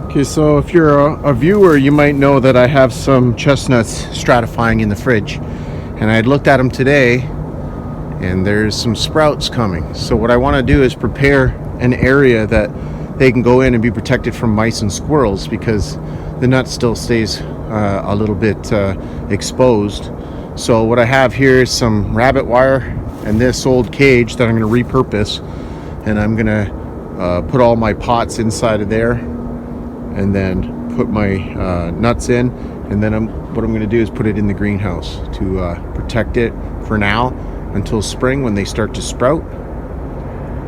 Okay, so if you're a viewer, you might know that I have some chestnuts stratifying in the fridge, and I had looked at them today and there's some sprouts coming. So what I want to do is prepare an area that they can go in and be protected from mice and squirrels, because the nut still stays a little bit exposed. So what I have here is some rabbit wire and this old cage that I'm going to repurpose, and I'm going to put all my pots inside of there and then put my nuts in, and then what I'm going to do is put it in the greenhouse to protect it for now until spring when they start to sprout.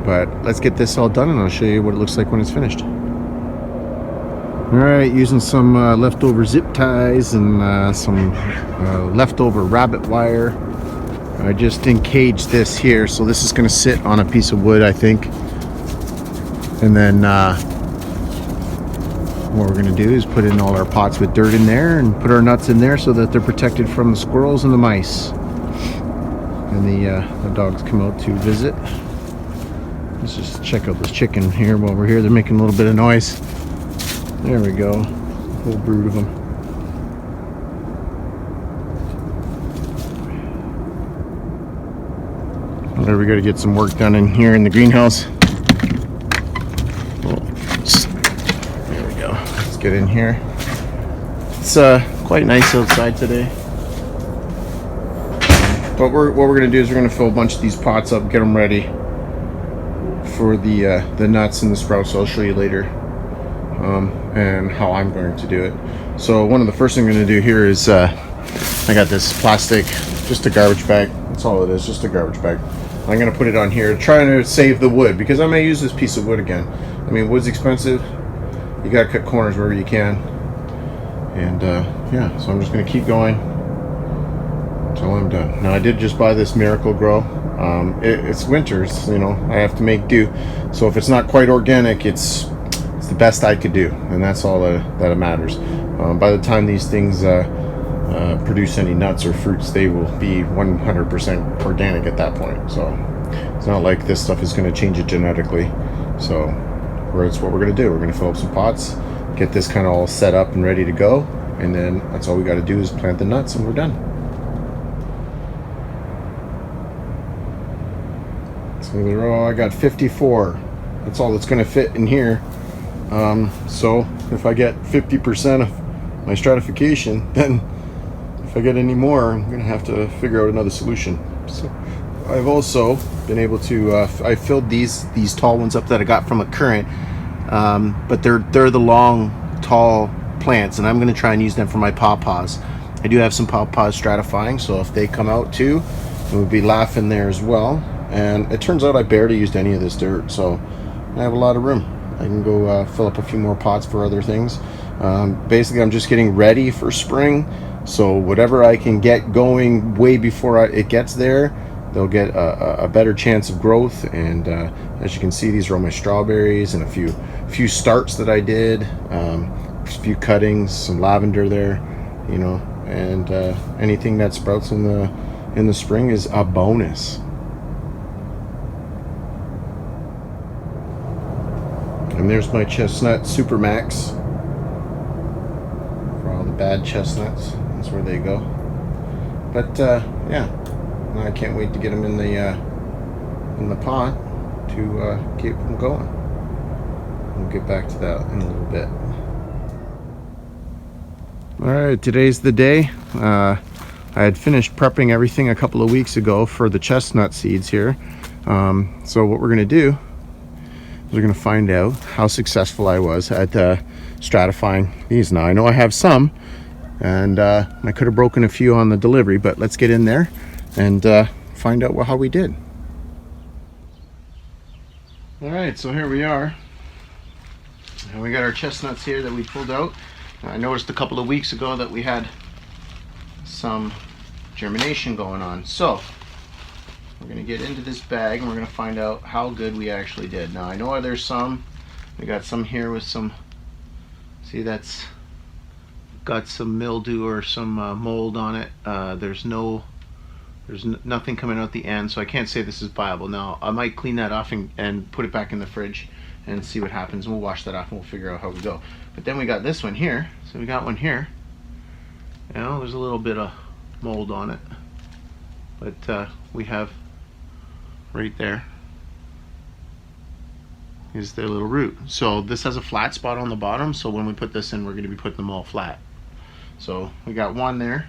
But let's get this all done and I'll show you what it looks like when it's finished. Alright, using some leftover zip ties and some leftover rabbit wire, I just encaged this here. So this is going to sit on a piece of wood, I think, and then what we're going to do is put in all our pots with dirt in there and put our nuts in there so that they're protected from the squirrels and the mice. And the dogs come out to visit. Let's just check out this chicken here while we're here. They're making a little bit of noise. There we go. A whole brood of them. There, we got to get some work done in here in the greenhouse. Get in here. It's quite nice outside today. But what we're going to do is we're going to fill a bunch of these pots up, get them ready for the nuts and the sprouts. So I'll show you later and how I'm going to do it. So one of the first things I'm going to do here is I got this plastic, just a garbage bag. That's all it is, just a garbage bag. I'm going to put it on here, trying to save the wood, because I may use this piece of wood again. I mean, wood's expensive. You gotta cut corners wherever you can, and yeah, so I'm just gonna keep going until I'm done. Now I did just buy this Miracle Grow. It's winters, you know, I have to make do. So if it's not quite organic, it's the best I could do, and that's all that matters. By the time these things produce any nuts or fruits, they will be 100% organic at that point. So it's not like this stuff is going to change it genetically. So that's what we're going to do. We're going to fill up some pots, get this kind of all set up and ready to go, and then that's all we got to do is plant the nuts and we're done. So I got 54. That's all that's going to fit in here. So if I get 50% of my stratification, then if I get any more, I'm going to have to figure out another solution. So I've also been able to I filled these tall ones up that I got from a current, but they're the long tall plants, and I'm going to try and use them for my pawpaws. I do have some pawpaws stratifying, so if they come out too, we'll be laughing there as well. And it turns out I barely used any of this dirt, so I have a lot of room. I can go fill up a few more pots for other things. Basically I'm just getting ready for spring, so whatever I can get going way before it gets there, they'll get a better chance of growth. And as you can see, these are all my strawberries and a few starts that I did, a few cuttings, some lavender there, you know, and anything that sprouts in the spring is a bonus. And there's my chestnut Supermax for all the bad chestnuts. That's where they go. But yeah, I can't wait to get them in the pot to keep them going. We'll get back to that in a little bit. Alright, today's the day. I had finished prepping everything a couple of weeks ago for the chestnut seeds here. So what we're going to do is we're going to find out how successful I was at stratifying these. Now I know I have some, and I could have broken a few on the delivery, but let's get in there and find out how we did. Alright, so here we are. And we got our chestnuts here that we pulled out. I noticed a couple of weeks ago that we had some germination going on. So we're going to get into this bag and we're going to find out how good we actually did. Now I know there's some. We got some here with some, see, that's got some mildew or some mold on it. There's nothing coming out the end, so I can't say this is viable. Now I might clean that off and put it back in the fridge and see what happens. We'll wash that off and we'll figure out how we go. But then we got this one here. So we got one here. You know, there's a little bit of mold on it, but we have right there is their little root. So this has a flat spot on the bottom, so when we put this in, we're going to be putting them all flat. So we got one there,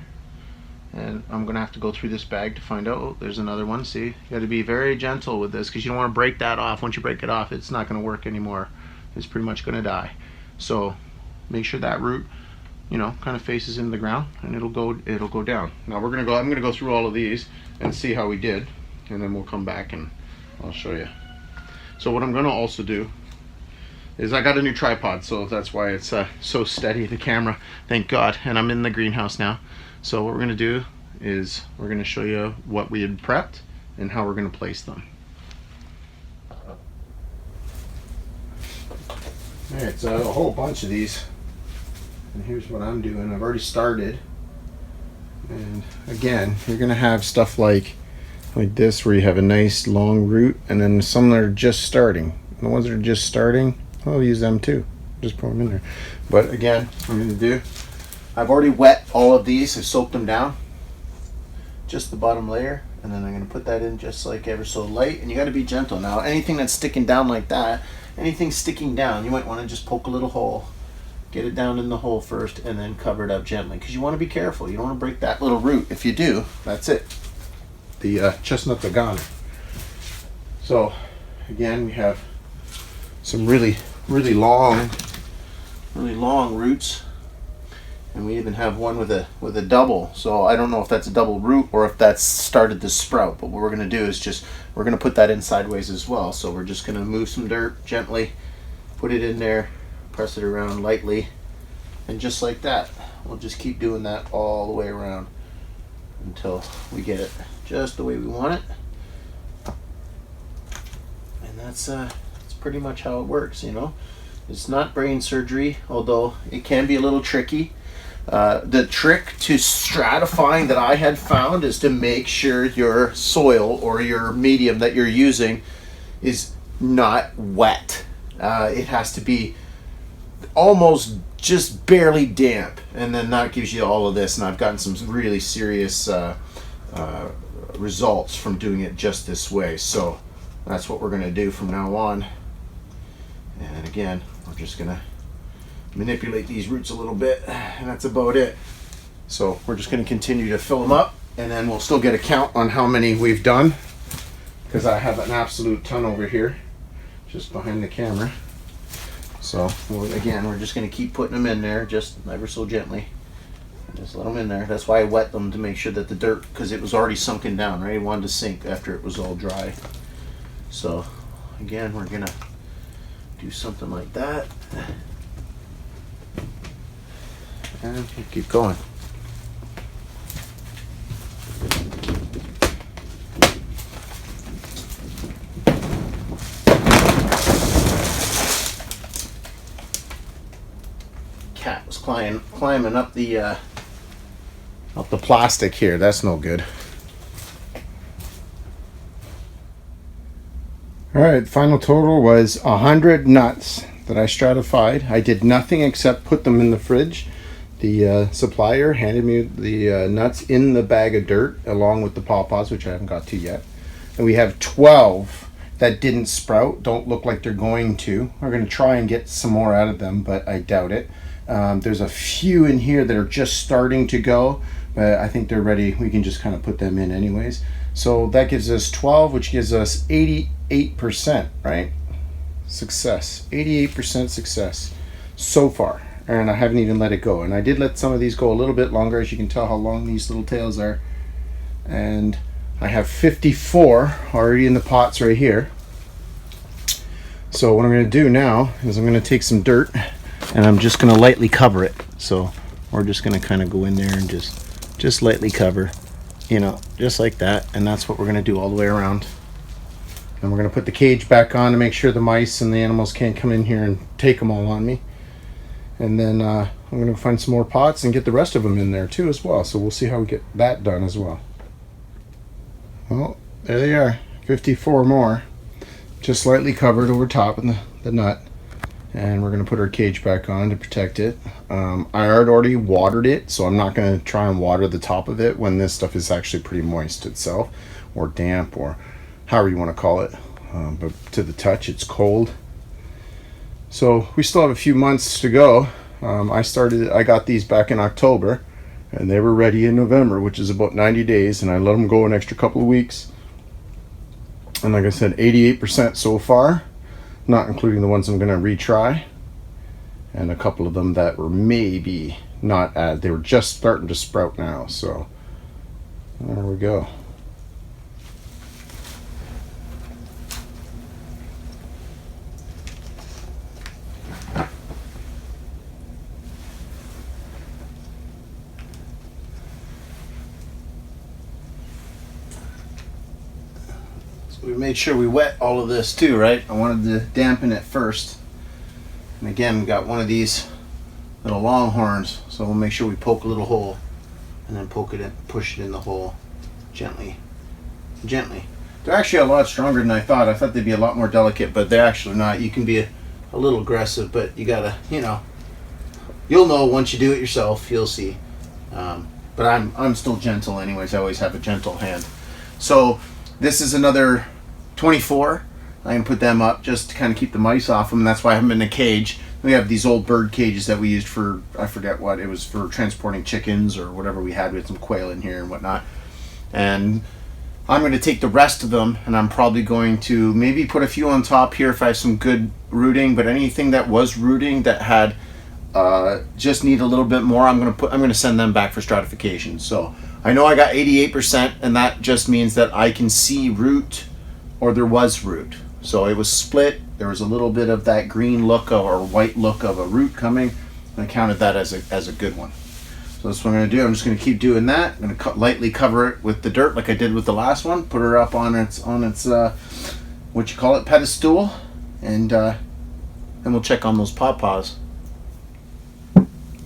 and I'm going to have to go through this bag to find out. Oh, there's another one. See, you got to be very gentle with this because you don't want to break that off. Once you break it off, it's not going to work anymore. It's pretty much going to die. So make sure that root, you know, kind of faces into the ground, and it'll go down. Now I'm gonna go through all of these and see how we did, and then we'll come back and I'll show you. So what I'm gonna also do is I got a new tripod, so that's why it's so steady, the camera, thank God, and I'm in the greenhouse now. So what we're gonna do is we're gonna show you what we had prepped and how we're gonna place them. Alright, so I have a whole bunch of these. And here's what I'm doing. I've already started. And again, you're going to have stuff like this where you have a nice long root, and then some that are just starting. And the ones that are just starting, I'll use them too. Just put them in there. But again, what I'm going to do, I've already wet all of these. I've soaked them down. Just the bottom layer. And then I'm going to put that in just like ever so light. And you got to be gentle. Now, anything that's sticking down like that, anything sticking down, you might want to just poke a little hole. Get it down in the hole first and then cover it up gently, because you want to be careful. You don't want to break that little root. If you do, that's it. The chestnuts are gone. So again, we have some really long roots, and we even have one with a double. So I don't know if that's a double root or if that's started to sprout, but what we're going to do is we're going to put that in sideways as well. So we're just going to move some dirt gently, put it in there, press it around lightly, and just like that, we'll just keep doing that all the way around until we get it just the way we want it. And that's pretty much how it works, you know. It's not brain surgery, although it can be a little tricky. The trick to stratifying that I had found is to make sure your soil or your medium that you're using is not wet. It has to be almost just barely damp, and then that gives you all of this. And I've gotten some really serious results from doing it just this way. So that's what we're going to do from now on. And again, we're just going to manipulate these roots a little bit, and that's about it. So we're just going to continue to fill them up, and then we'll still get a count on how many we've done, because I have an absolute ton over here just behind the camera. So again, we're just going to keep putting them in there just ever so gently. Just let them in there. That's why I wet them, to make sure that the dirt, because it was already sunken down, right? It wanted to sink after it was all dry. So again, we're going to do something like that. And we'll keep going. Cat was climbing up the plastic here. That's no good. All right, final total was 100 nuts that I stratified. I did nothing except put them in the fridge. The supplier handed me the nuts in the bag of dirt along with the pawpaws, which I haven't got to yet. And we have 12 that didn't sprout, don't look like they're going to. We're going to try and get some more out of them, but I doubt it. There's a few in here that are just starting to go, but I think they're ready. We can just kind of put them in anyways. So that gives us 12, which gives us 88%, right? Success. 88% success so far. And I haven't even let it go. And I did let some of these go a little bit longer, as you can tell how long these little tails are. And I have 54 already in the pots right here. So what I'm going to do now is I'm going to take some dirt and I'm just going to lightly cover it. So we're just going to kind of go in there and just lightly cover, you know, just like that. And that's what we're going to do all the way around. And we're going to put the cage back on to make sure the mice and the animals can't come in here and take them all on me. And then I'm going to find some more pots and get the rest of them in there too as well. So we'll see how we get that done as well. Well, there they are, 54 more. just lightly covered over top of the nut. And we're going to put our cage back on to protect it. I had already watered it, so I'm not going to try and water the top of it when this stuff is actually pretty moist itself, or damp, or however you want to call it. But to the touch, it's cold. So we still have a few months to go. I got these back in October, and they were ready in November, which is about 90 days, and I let them go an extra couple of weeks. And like I said, 88% so far, not including the ones I'm going to retry, and a couple of them that were maybe not they were just starting to sprout now. So there we go. We made sure we wet all of this too, right? I wanted to dampen it first. And again, we got one of these little longhorns, so we'll make sure we poke a little hole and then poke it in, push it in the hole gently. Gently. They're actually a lot stronger than I thought. I thought they'd be a lot more delicate, but they're actually not. You can be a little aggressive, but you gotta, you'll know once you do it yourself, you'll see. But I'm still gentle anyways. I always have a gentle hand. So this is another 24. I can put them up just to kind of keep the mice off them, and that's why I have them in a cage. We have these old bird cages that we used for, I forget what, it was for transporting chickens or whatever we had. We had some quail in here and whatnot. And I'm going to take the rest of them, and I'm probably going to maybe put a few on top here if I have some good rooting, but anything that was rooting that had just need a little bit more, I'm going to send them back for stratification. So I know I got 88%, and that just means that I can see root, or there was root. So it was split. There was a little bit of that green look or white look of a root coming, and I counted that as a good one. So that's what I'm going to do. I'm just going to keep doing that. I'm going to lightly cover it with the dirt like I did with the last one. Put her up on its what you call it, pedestal, and then we'll check on those pawpaws.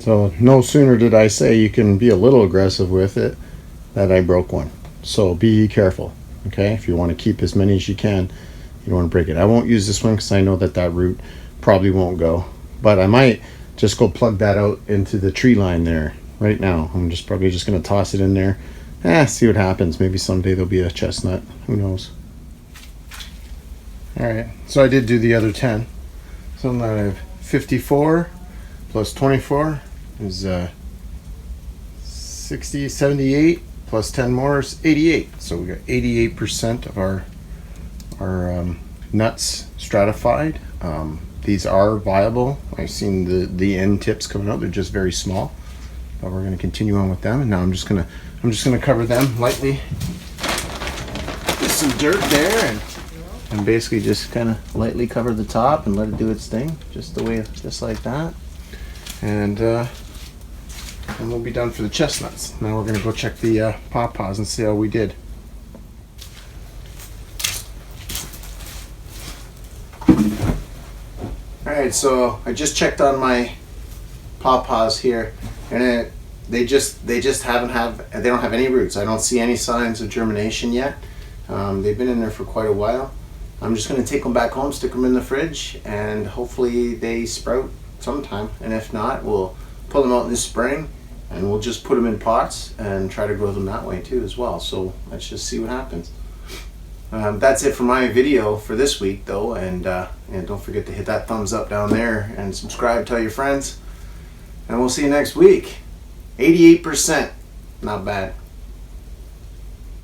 So no sooner did I say you can be a little aggressive with it that I broke one. So be careful, okay? If you want to keep as many as you can, you don't want to break it. I won't use this one because I know that root probably won't go. But I might just go plug that out into the tree line there right now. I'm probably just going to toss it in there. See what happens. Maybe someday there'll be a chestnut. Who knows? All right, so I did do the other 10. So now I have 54 plus 24 is 60, 78 plus 10 more is 88. So we got 88% of our nuts stratified. These are viable. I've seen the end tips coming out. They're just very small, but we're going to continue on with them. And now I'm just gonna cover them lightly with some dirt there, and basically just kind of lightly cover the top and let it do its thing, just like that. And we'll be done for the chestnuts. Now we're going to go check the pawpaws and see how we did. Alright, so I just checked on my pawpaws here, and they don't have any roots. I don't see any signs of germination yet. They've been in there for quite a while. I'm just going to take them back home, stick them in the fridge, and hopefully they sprout sometime. And if not, we'll pull them out in the spring, and we'll just put them in pots and try to grow them that way too as well. So let's just see what happens. That's it for my video for this week though, and don't forget to hit that thumbs up down there and subscribe, tell your friends, and we'll see you next week. 88%, not bad.